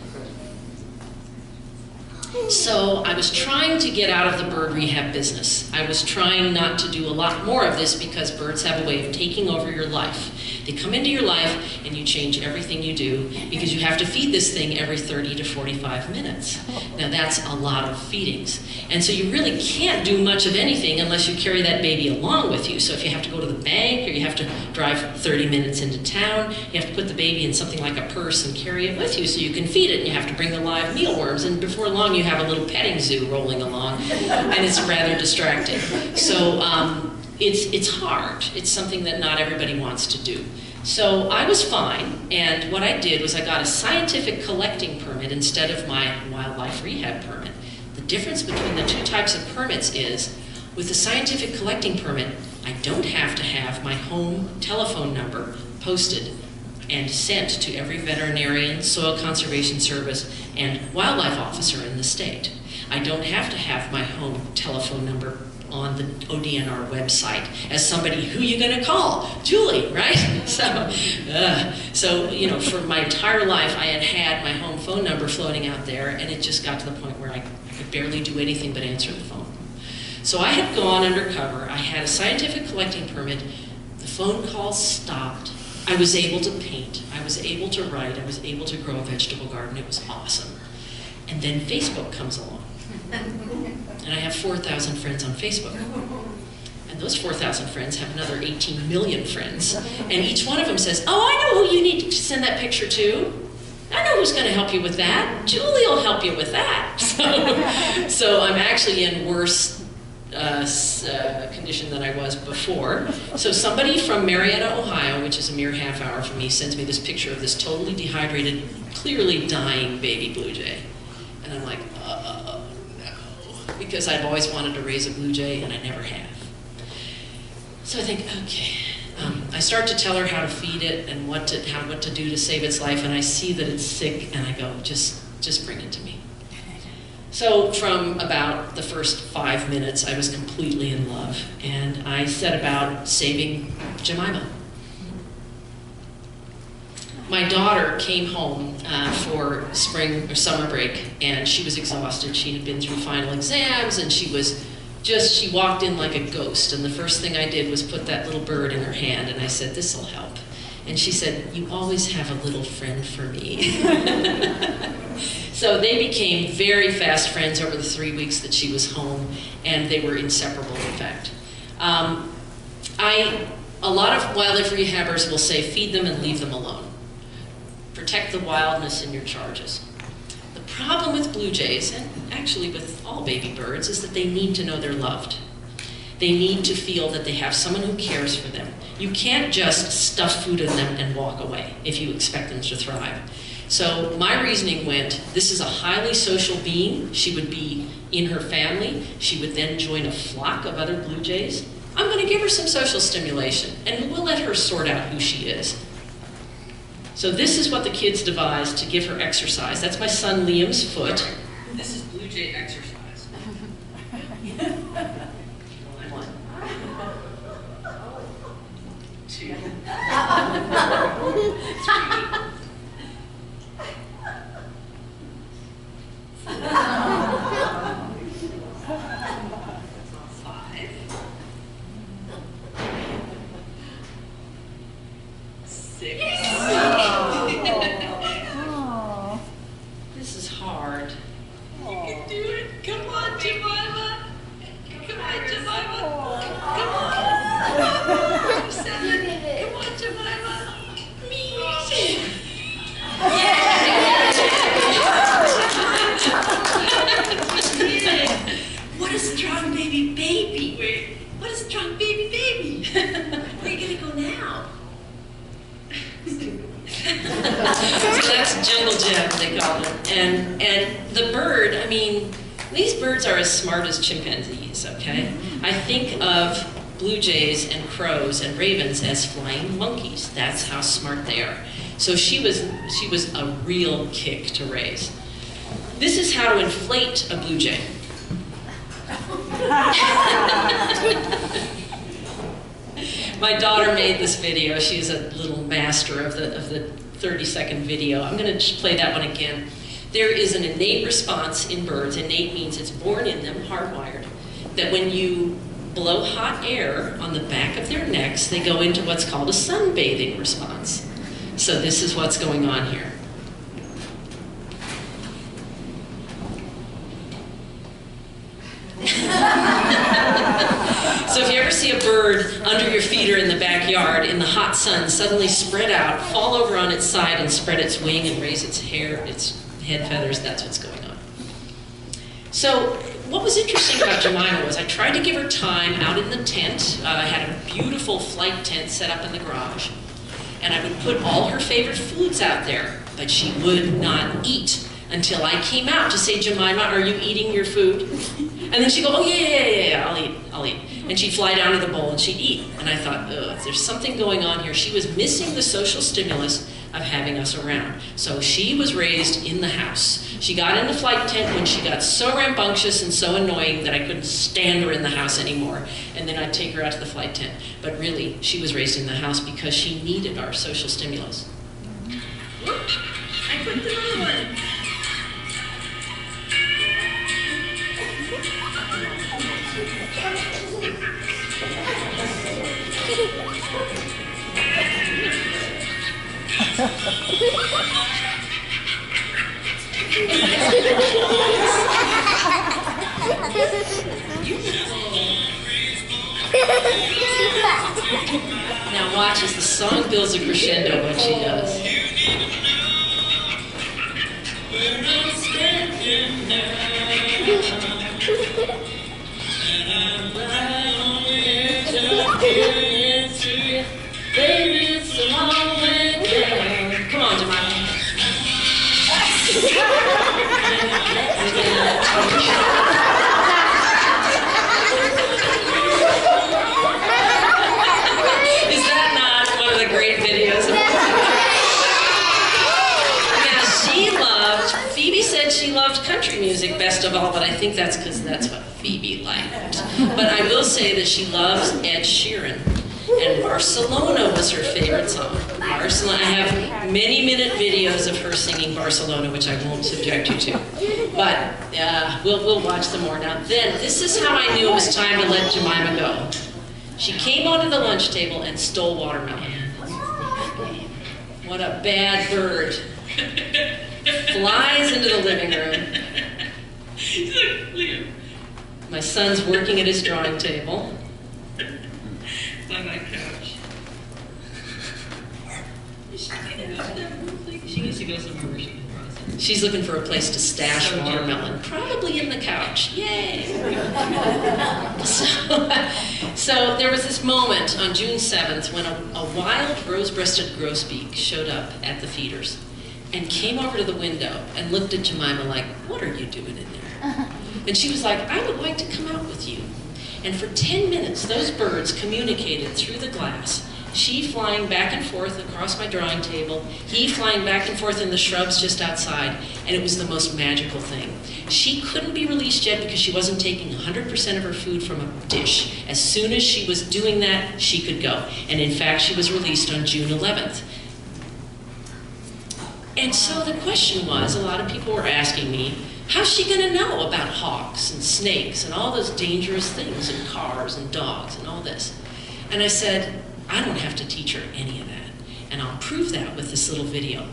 So I was trying to get out of the bird rehab business. I was trying not to do a lot more of this because birds have a way of taking over your life. They come into your life and you change everything you do because you have to feed this thing every 30 to 45 minutes. Now that's a lot of feedings. And so you really can't do much of anything unless you carry that baby along with you. So if you have to go to the bank, or you have to drive 30 minutes into town, you have to put the baby in something like a purse and carry it with you so you can feed it, and you have to bring the live mealworms, and before long you have a little petting zoo rolling along, and it's rather distracting. So it's hard. It's something that not everybody wants to do. So I was fine, and what I did was I got a scientific collecting permit instead of my wildlife rehab permit. The difference between the 2 types of permits is, with the scientific collecting permit, I don't have to have my home telephone number posted and sent to every veterinarian, soil conservation service, and wildlife officer in the state. I don't have to have my home telephone number on the ODNR website as somebody, who you gonna call? Julie, right? So you know, for my entire life I had had my home phone number floating out there, and it just got to the point where I could barely do anything but answer the phone. So I had gone undercover, I had a scientific collecting permit, the phone calls stopped, I was able to paint, I was able to write, I was able to grow a vegetable garden, it was awesome. And then Facebook comes along. And I have 4,000 friends on Facebook. And those 4,000 friends have another 18 million friends. And each one of them says, oh, I know who you need to send that picture to. I know who's going to help you with that. Julie will help you with that. So I'm actually in worse condition than I was before. So somebody from Marietta, Ohio, which is a mere half hour from me, sends me this picture of this totally dehydrated, clearly dying baby blue jay. And I'm like, no, because I've always wanted to raise a blue jay and I never have. So I think, okay. I start to tell her how to feed it and what to do to save its life, and I see that it's sick, and I go, just bring it to me. So from about the first 5 minutes, I was completely in love, and I set about saving Jemima. My daughter came home for spring or summer break, and she was exhausted. She had been through final exams, and she walked in like a ghost. And the first thing I did was put that little bird in her hand, and I said, this'll help. And she said, you always have a little friend for me. So they became very fast friends over the 3 weeks that she was home, and they were inseparable, in fact. A lot of wildlife rehabbers will say, feed them and leave them alone. Protect the wildness in your charges. The problem with blue jays, and actually with all baby birds, is that they need to know they're loved. They need to feel that they have someone who cares for them. You can't just stuff food in them and walk away if you expect them to thrive. So my reasoning went, this is a highly social being. She would be in her family. She would then join a flock of other blue jays. I'm going to give her some social stimulation, and we'll let her sort out who she is. So this is what the kids devised to give her exercise. That's my son Liam's foot. This is blue jay exercise. And the bird, I mean, these birds are as smart as chimpanzees, okay? I think of blue jays and crows and ravens as flying monkeys. That's how smart they are. So she was a real kick to raise. This is how to inflate a blue jay. My daughter made this video. She's a little master of the 30-second video. I'm going to play that one again. There is an innate response in birds. Innate means it's born in them, hardwired, that when you blow hot air on the back of their necks, they go into what's called a sunbathing response. So this is what's going on here. So if you ever see a bird under your feet or in the backyard in the hot sun suddenly spread out, fall over on its side and spread its wing and raise its hair, its head feathers, that's what's going on. So what was interesting about Jemima was I tried to give her time out in the tent. I had a beautiful flight tent set up in the garage. And I would put all her favorite foods out there, but she would not eat until I came out to say, Jemima, are you eating your food? And then she'd go, oh yeah, I'll eat. And she'd fly down to the bowl and she'd eat. And I thought, ugh, there's something going on here. She was missing the social stimulus of having us around. So she was raised in the house. She got in the flight tent when she got so rambunctious and so annoying that I couldn't stand her in the house anymore. And then I'd take her out to the flight tent. But really, she was raised in the house because she needed our social stimulus. Whoop, I put the other one. Now watch as the song builds a crescendo what she does. Come on, Jemima. Is that not one of the great videos? Now, Phoebe said she loved country music best of all, but I think that's because that's what Phoebe liked. But I will say that she loves Ed Sheeran. And Barcelona was her favorite song. Barcelona, I have many-minute videos of her singing Barcelona, which I won't subject you to. But we'll watch them more. Now then, this is how I knew it was time to let Jemima go. She came onto the lunch table and stole watermelon. What a bad bird. Flies into the living room. My son's working at his drawing table. On my couch. She needs to go somewhere where she can process. She's looking for a place to stash watermelon, probably in the couch. Yay! So there was this moment on June 7th when a wild rose-breasted grosbeak showed up at the feeders and came over to the window and looked at Jemima like, what are you doing in there? And she was like, I would like to come out with you. And for 10 minutes, those birds communicated through the glass. She flying back and forth across my drawing table, he flying back and forth in the shrubs just outside, and it was the most magical thing. She couldn't be released yet because she wasn't taking 100% of her food from a dish. As soon as she was doing that, she could go. And in fact, she was released on June 11th. And so the question was, a lot of people were asking me, how's she going to know about hawks and snakes and all those dangerous things and cars and dogs and all this? And I said, I don't have to teach her any of that. And I'll prove that with this little video.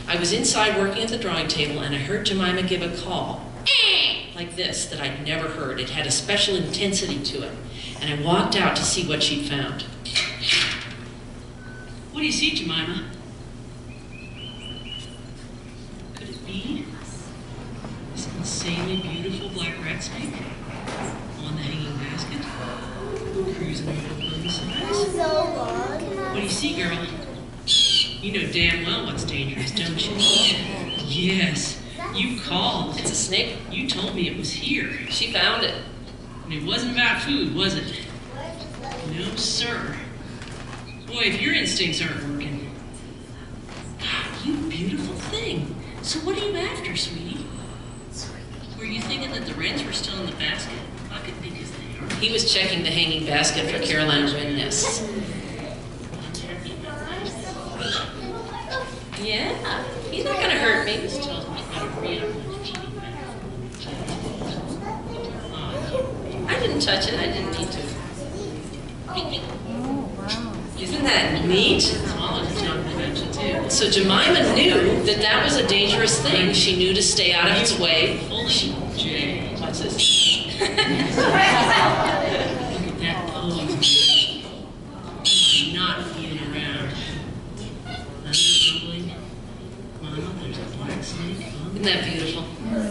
I was inside working at the drawing table and I heard Jemima give a call, like this, that I'd never heard. It had a special intensity to it. And I walked out to see what she'd found. What do you see, Jemima? Could it be this insanely beautiful black rat snake on the hanging basket, cruising over the moon sides? What do you see, girl? You know damn well what's dangerous, don't you? Yes, You called. It's a snake. You told me it was here. She found it. And it wasn't about food, was it? No, sir. Boy, if your instincts aren't working. God, you beautiful thing. So what are you after, sweetie? Were you thinking that the wrens were still in the basket? I could think as they are. He was checking the hanging basket for Carolina wren nests. Yeah, he's not going to hurt me. This tells me how to read on my cheating I didn't touch it. I didn't need to. Isn't that neat? So Jemima knew that that was a dangerous thing. She knew to stay out of its way. Holy Jay. What's this? Look at that pose. I'm not feeling around. Rumbling. Mama, there's a black snake. Isn't that beautiful?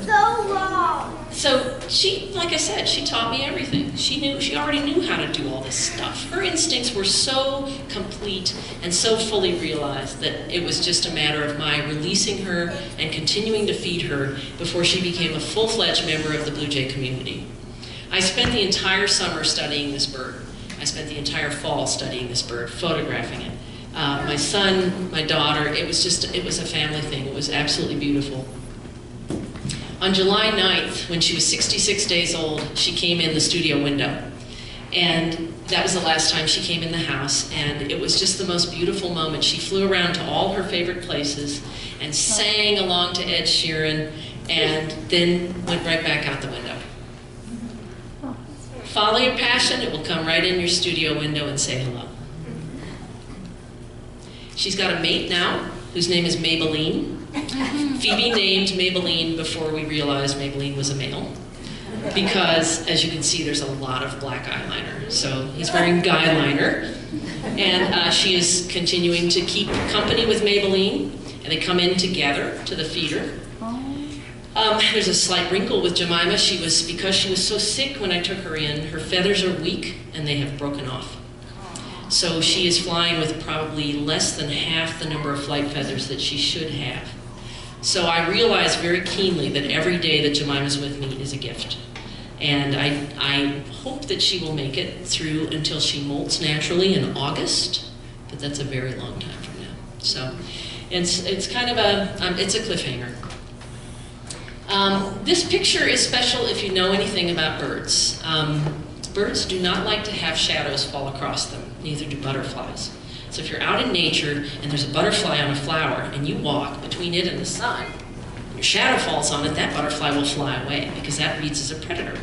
So long. So she, like I said, she taught me everything. She already knew how to do all this stuff. Her instincts were so complete and so fully realized that it was just a matter of my releasing her and continuing to feed her before she became a full-fledged member of the Blue Jay community. I spent the entire summer studying this bird. I spent the entire fall studying this bird, photographing it. My son, my daughter, it was a family thing. It was absolutely beautiful. On July 9th, when she was 66 days old, she came in the studio window. And that was the last time she came in the house, and it was just the most beautiful moment. She flew around to all her favorite places and sang along to Ed Sheeran, and then went right back out the window. Follow your passion, it will come right in your studio window and say hello. She's got a mate now, whose name is Maybelline. Phoebe named Maybelline before we realized Maybelline was a male, because as you can see there's a lot of black eyeliner. So he's wearing guyliner, and she is continuing to keep company with Maybelline, and they come in together to the feeder. There's a slight wrinkle with Jemima. Because she was so sick when I took her in, her feathers are weak and they have broken off. So she is flying with probably less than half the number of flight feathers that she should have. So I realize very keenly that every day that Jemima's with me is a gift. And I hope that she will make it through until she molts naturally in August, but that's a very long time from now. So it's kind of it's a cliffhanger. This picture is special if you know anything about birds. Birds do not like to have shadows fall across them, neither do butterflies. So if you're out in nature and there's a butterfly on a flower and you walk between it and the sun, your shadow falls on it, that butterfly will fly away because that reads as a predator.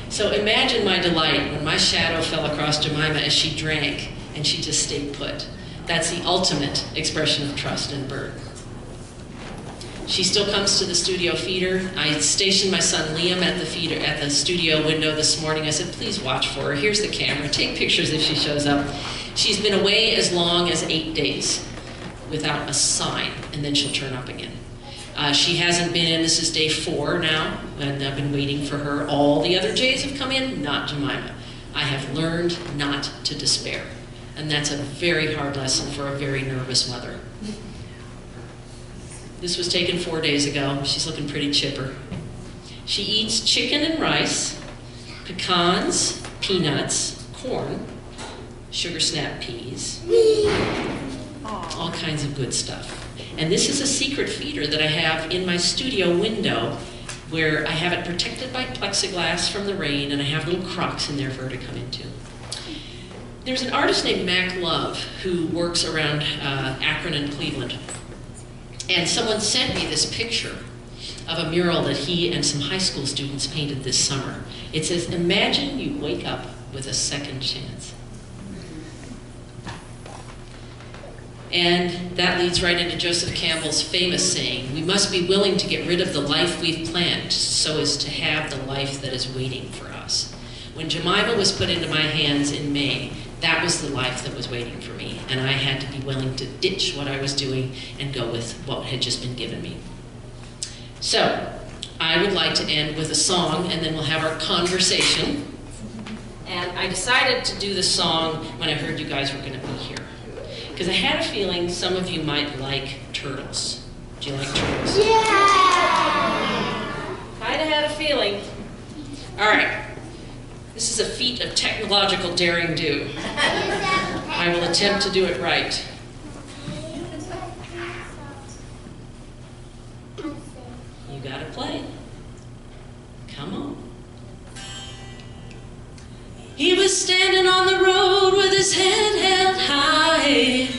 So imagine my delight when my shadow fell across Jemima as she drank and she just stayed put. That's the ultimate expression of trust in a bird. She still comes to the studio feeder. I stationed my son Liam at the feeder, at the studio window this morning. I said, please watch for her. Here's the camera. Take pictures if she shows up. She's been away as long as 8 days without a sign, and then she'll turn up again. She hasn't been in. This is day 4 now, and I've been waiting for her. All the other Jays have come in, not Jemima. I have learned not to despair, and that's a very hard lesson for a very nervous mother. This was taken 4 days ago. She's looking pretty chipper. She eats chicken and rice, pecans, peanuts, corn, sugar snap peas, all kinds of good stuff. And this is a secret feeder that I have in my studio window where I have it protected by plexiglass from the rain, and I have little crocks in there for her to come into. There's an artist named Mac Love who works around Akron and Cleveland. And someone sent me this picture of a mural that he and some high school students painted this summer. It says, imagine you wake up with a second chance. And that leads right into Joseph Campbell's famous saying, we must be willing to get rid of the life we've planned so as to have the life that is waiting for us. When Jemima was put into my hands in May, that was the life that was waiting for me, and I had to be willing to ditch what I was doing and go with what had just been given me. So, I would like to end with a song, and then we'll have our conversation. And I decided to do the song when I heard you guys were going to be here, because I had a feeling some of you might like turtles. Do you like turtles? Yeah! feeling. All right. This is a feat of technological daring do. I will attempt to do it right. You gotta play. Come on. He was standing on the road with his head held high.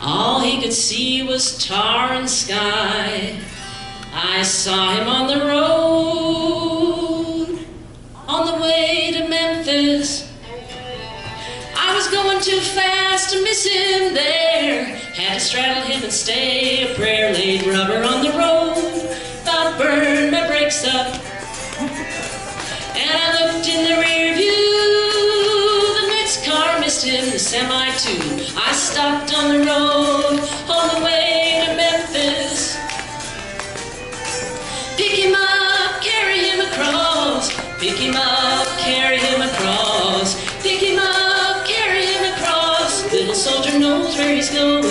All he could see was tar and sky. I saw him on the road, on the way to Memphis. I was going too fast to miss him there. Had to straddle him and stay. A prayer laid rubber on the road, about burned my brakes up. And I looked in the rear view. The next car missed him, the semi too. I stopped on the road, on the way to Memphis. Pick him up, carry him across. Pick him up, carry him across. Pick him up, carry him across. Little soldier knows where he's going.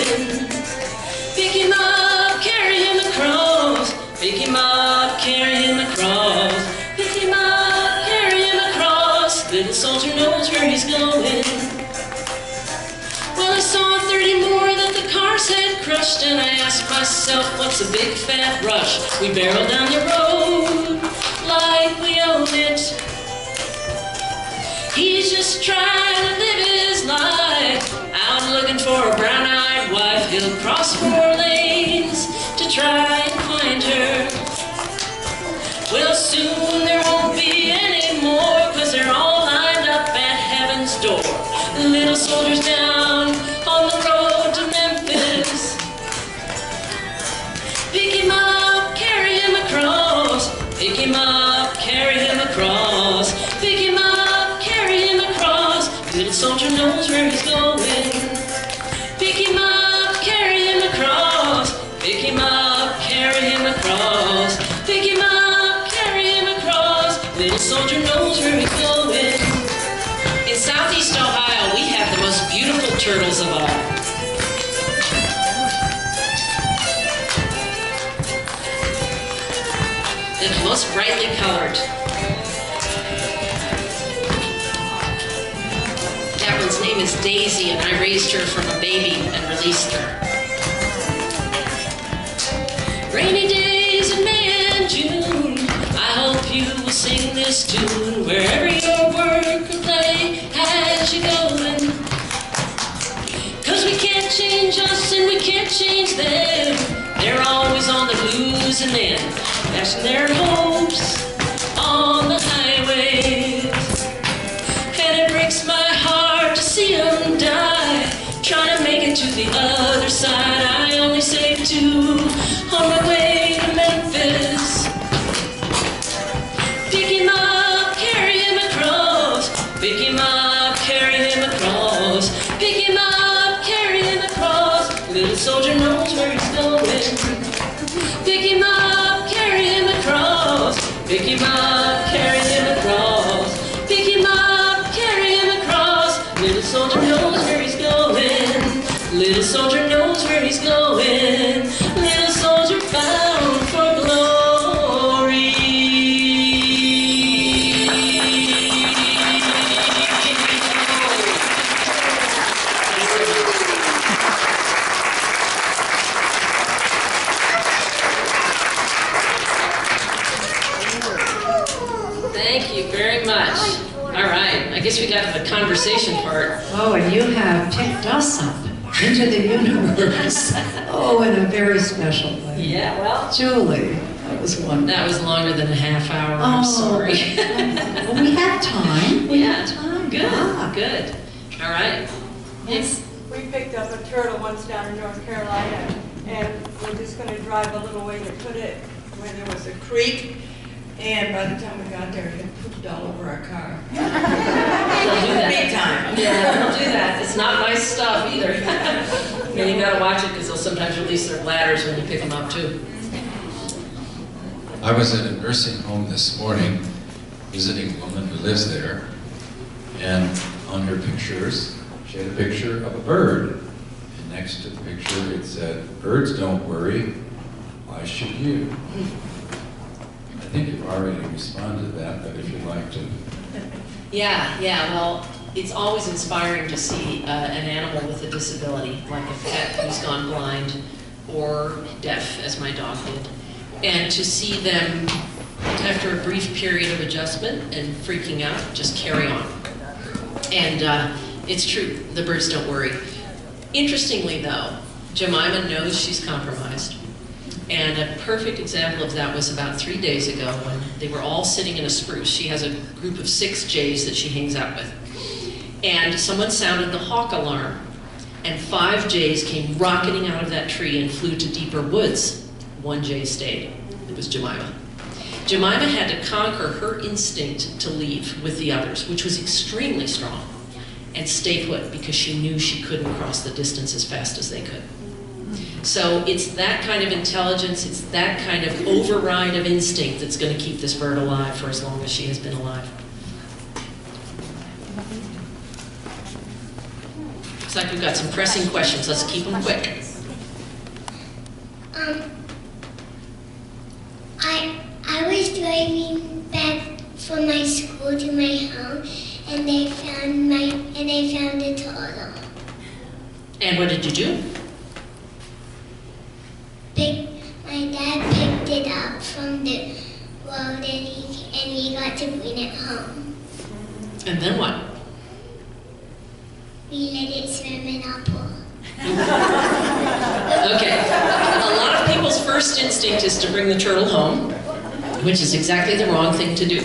Pick him up, carry him across. Pick him up, carry him across. Pick him up, carry him across. Little soldier knows where he's going. Well, I saw 30 more that the cars had crushed, and I asked myself, what's a big fat rush? We barreled down the road like we own it. He's just trying to live his life, out looking for a brown-eyed wife. He'll cross 4 lanes to try and find her. Well, soon there won't be any more, 'cause they're all lined up at heaven's door. The little soldiers down on the road to Memphis. Pick him up, carry him across. Pick him up, carry him across. Pick him up, carry him across. Little soldier knows where he's going. Pick him up, carry him across. Pick him up, carry him across. Pick him up, carry him across. Little soldier knows where he's going. In Southeast Ohio, we have the most beautiful turtles of all. They're the most brightly colored. That one's name is Daisy, and I raised her from a baby and released her. Rainy days in May and June, I hope you will sing this tune wherever your work or play has you going. 'Cause we can't change us and we can't change them. They're always on the losing end, dashing their hopes on the highways. And it breaks my heart to see them die, trying to make it to the other side. I only saved 2 on my way to Memphis. Pick him up, carry him across. Pick him up, carry him across. Pick him up, carry him across. Little soldier knows where he's going. Pick him up, carry him across. Pick him up, carry him across. Pick him up, carry him across. Little soldier knows where he's going. Little soldier knows where he's going. Little soldier bound for glory. Thank you very much. All right, I guess we got to the conversation part. Oh, and you have picked us up into the universe. Oh, in a very special way. Yeah, well, Julie, that was wonderful. that was longer than a half hour. I'm sorry. Well, we had time. We Yeah, had time. good, Yeah. good. All right. Yes. We picked up a turtle once down in North Carolina, and we're just going to drive a little way to put it where there was a creek, and by the time we got there, it had pooped all over our car. Don't do that. Big time. Yeah, don't do that. It's not nice stuff either. And you gotta watch it because they'll sometimes release their bladders when you pick them up too. I was at a nursing home this morning visiting a woman who lives there, and on her pictures, she had a picture of a bird. And next to the picture it said, "Birds don't worry, why should you?" And think you've already responded to that, but if you'd like to. Yeah, well, it's always inspiring to see an animal with a disability, like a pet who's gone blind or deaf, as my dog did, and to see them, after a brief period of adjustment and freaking out, just carry on. And it's true, the birds don't worry. Interestingly though, Jemima knows she's compromised. And a perfect example of that was about 3 days ago when they were all sitting in a spruce. She has a group of 6 jays that she hangs out with. And someone sounded the hawk alarm, and 5 jays came rocketing out of that tree and flew to deeper woods. 1 jay stayed. It was Jemima. Jemima had to conquer her instinct to leave with the others, which was extremely strong, and stay put because she knew she couldn't cross the distance as fast as they could. So it's that kind of intelligence, it's that kind of override of instinct that's going to keep this bird alive for as long as she has been alive. Looks like we've got some pressing questions. Let's keep them quick. I was driving back from my school to my home, and they found the turtle. And what did you do? My dad picked it up from the road, and he got to bring it home. And then what? We let it swim in our pool. Okay. A lot of people's first instinct is to bring the turtle home, which is exactly the wrong thing to do.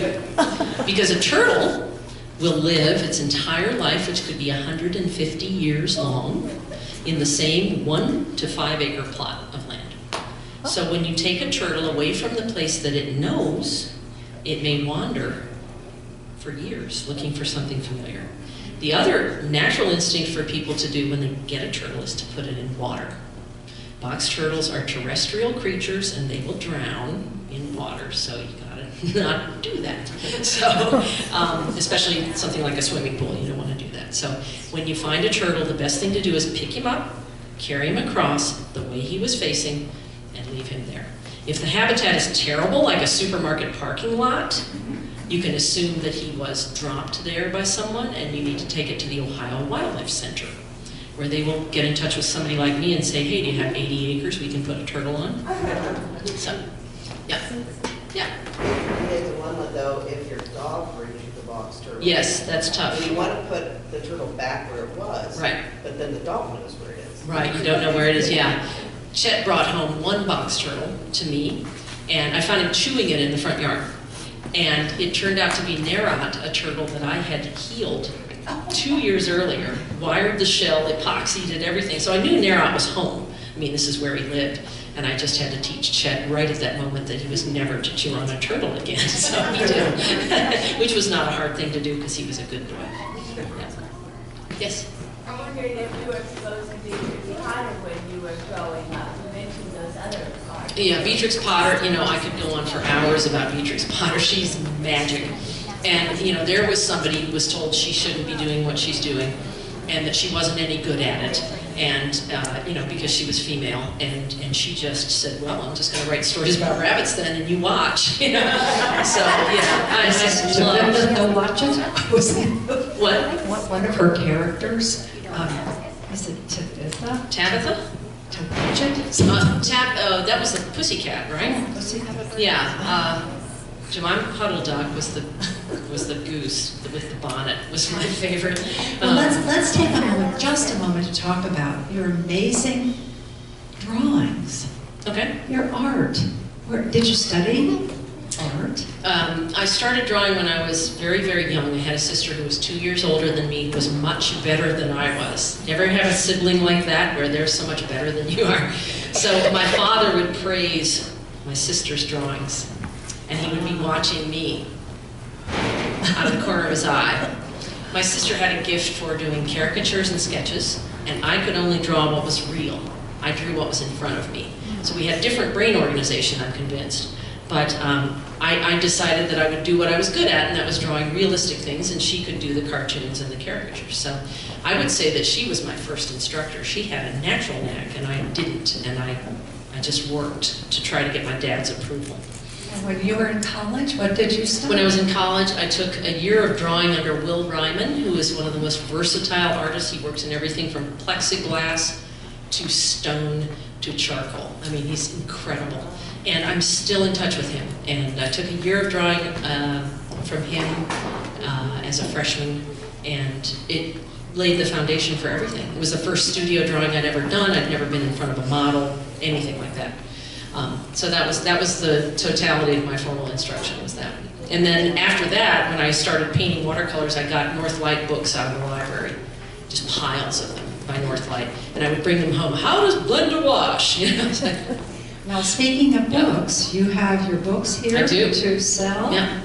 Because a turtle will live its entire life, which could be 150 years long, in the same 1 to 5 acre plot of land. So when you take a turtle away from the place that it knows, it may wander for years looking for something familiar. The other natural instinct for people to do when they get a turtle is to put it in water. Box turtles are terrestrial creatures and they will drown in water, so you gotta not do that. So, especially something like a swimming pool, you don't want to do that. So when you find a turtle, the best thing to do is pick him up, carry him across the way he was facing, and leave him there. If the habitat is terrible, like a supermarket parking lot, you can assume that he was dropped there by someone, and you need to take it to the Ohio Wildlife Center, where they will get in touch with somebody like me and say, hey, do you have 80 acres we can put a turtle on? So, yeah. There's a dilemma though, if your dog brings you the box turtle. Yes, that's tough. You want to put the turtle back where it was. Right. But then the dog knows where it is. Right, you don't know where it is, yeah. Chet brought home 1 box turtle to me, and I found him chewing it in the front yard. And it turned out to be Nerat, a turtle that I had healed 2 years earlier, wired the shell, epoxied it, everything. So I knew Nerat was home. I mean, this is where he lived. And I just had to teach Chet right at that moment that he was never to chew on a turtle again. So he did, which was not a hard thing to do because he was a good boy. Yeah. Yes? I'm wondering if you were exposed to Beatrix Potter when you were growing up. You mentioned those other artists. Yeah, Beatrix Potter, you know, I could go on for hours about Beatrix Potter. She's magic. And, you know, there was somebody who was told she shouldn't be doing what she's doing and that she wasn't any good at it. And, you know, because she was female. And she just said, well, I'm just going to write stories about rabbits then and you watch, you know. So, yeah, I just love To go watch it? Was it What? one of her characters? Is it Tabitha? Tabitha? To watch it? That was the pussycat, right? Yeah. Jemima Puddle Duck was the goose with the bonnet. Was my favorite. Well, let's take a moment, just a moment, to talk about your amazing drawings. Okay. Your art. Did you study art? I started drawing when I was very, very young. I had a sister who was 2 years older than me, who was much better than I was. Ever have a sibling like that, where they're so much better than you are? So my father would praise my sister's drawings, and he would be watching me out of the corner of his eye. My sister had a gift for doing caricatures and sketches, and I could only draw what was real. I drew what was in front of me. So we had different brain organization, I'm convinced. But I decided that I would do what I was good at, and that was drawing realistic things, and she could do the cartoons and the caricatures. So I would say that she was my first instructor. She had a natural knack, and I didn't, and I just worked to try to get my dad's approval. When you were in college, what did you study? When I was in college, I took a year of drawing under Will Ryman, who is one of the most versatile artists. He works in everything from plexiglass to stone to charcoal. I mean, he's incredible. And I'm still in touch with him. And I took a year of drawing from him as a freshman, and it laid the foundation for everything. It was the first studio drawing I'd ever done. I'd never been in front of a model, anything like that. So that was the totality of my formal instruction, was that. And then after that, when I started painting watercolors, I got Northlight books out of the library, just piles of them by Northlight, and I would bring them home. How does Blender wash? You know, Now, speaking of books, you have your books here I do. to sell. Yeah,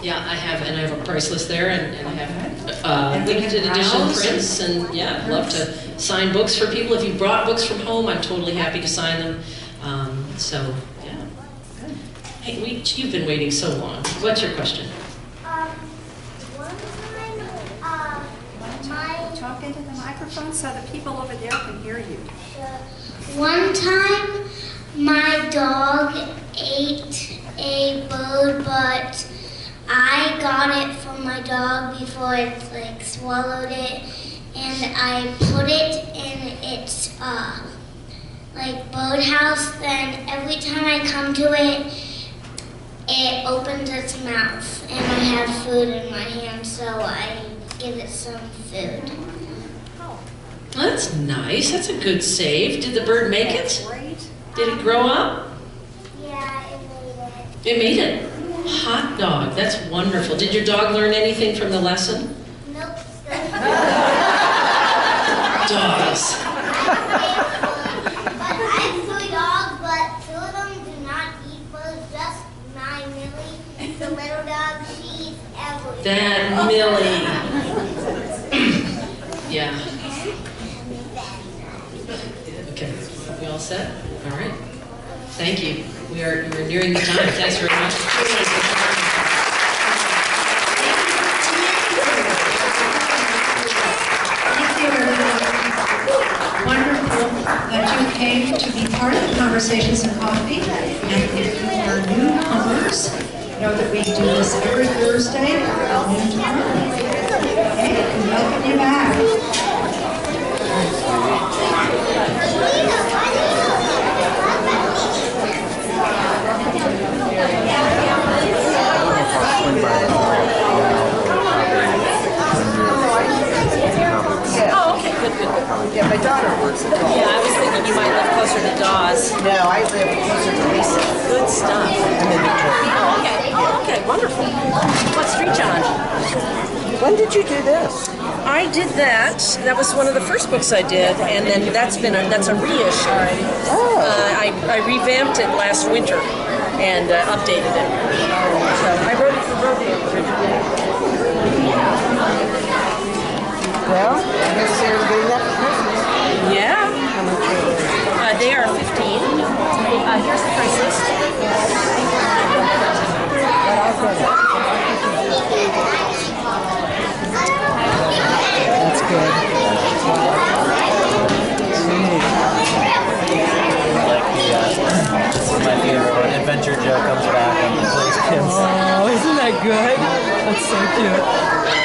yeah, I have a price list there, and I have And we limited can edition browse prints, and yeah, I'd love to sign books for people. If you brought books from home, I'm totally happy to sign them. So, yeah. Good. Hey, you've been waiting so long. What's your question? One time, Talk into the microphone so the people over there can hear you. one time, my dog ate a bird, but I got it from my dog before it like swallowed it, and I put it in its like birdhouse. Then every time I come to it, it opens its mouth, and I have food in my hand, so I give it some food. Well, that's nice. That's a good save. Did the bird make it? Great. Did it grow up? Yeah, it made it. It made it. Hot dog. That's wonderful. Did your dog learn anything from the lesson? Nope. Dogs. I have 3 dogs, but 2 of them do not eat birds, just my Millie, the little dog, she eats everything. That Millie. Yeah. Okay. We all set? All right. Thank you. We're nearing the time. Thanks very much. Thank you, everyone. Wonderful that you came to be part of Conversations and Coffee. And if you are newcomers, know that we do this every Thursday at noon tomorrow. Okay, and welcome you back. Oh, okay. Good, good. Yeah, my daughter works at home. Yeah, I was thinking you might live closer to Dawes. No, I live closer to Lisa. Good stuff. I'm in Detroit. Oh, okay. Oh, okay. Wonderful. What street, John? When did you do this? I did that. That was one of the first books I did, and then that's a reissue. I revamped it last winter and updated it. So I wrote it for Rodeo originally. Well, I guess they're getting that for Christmas. Yeah. How much are they? They are 15. Here's the price list. But I'll get it. That's good. This is my favorite one. Adventure Joe comes back and plays kids. Oh, isn't that good? That's so cute.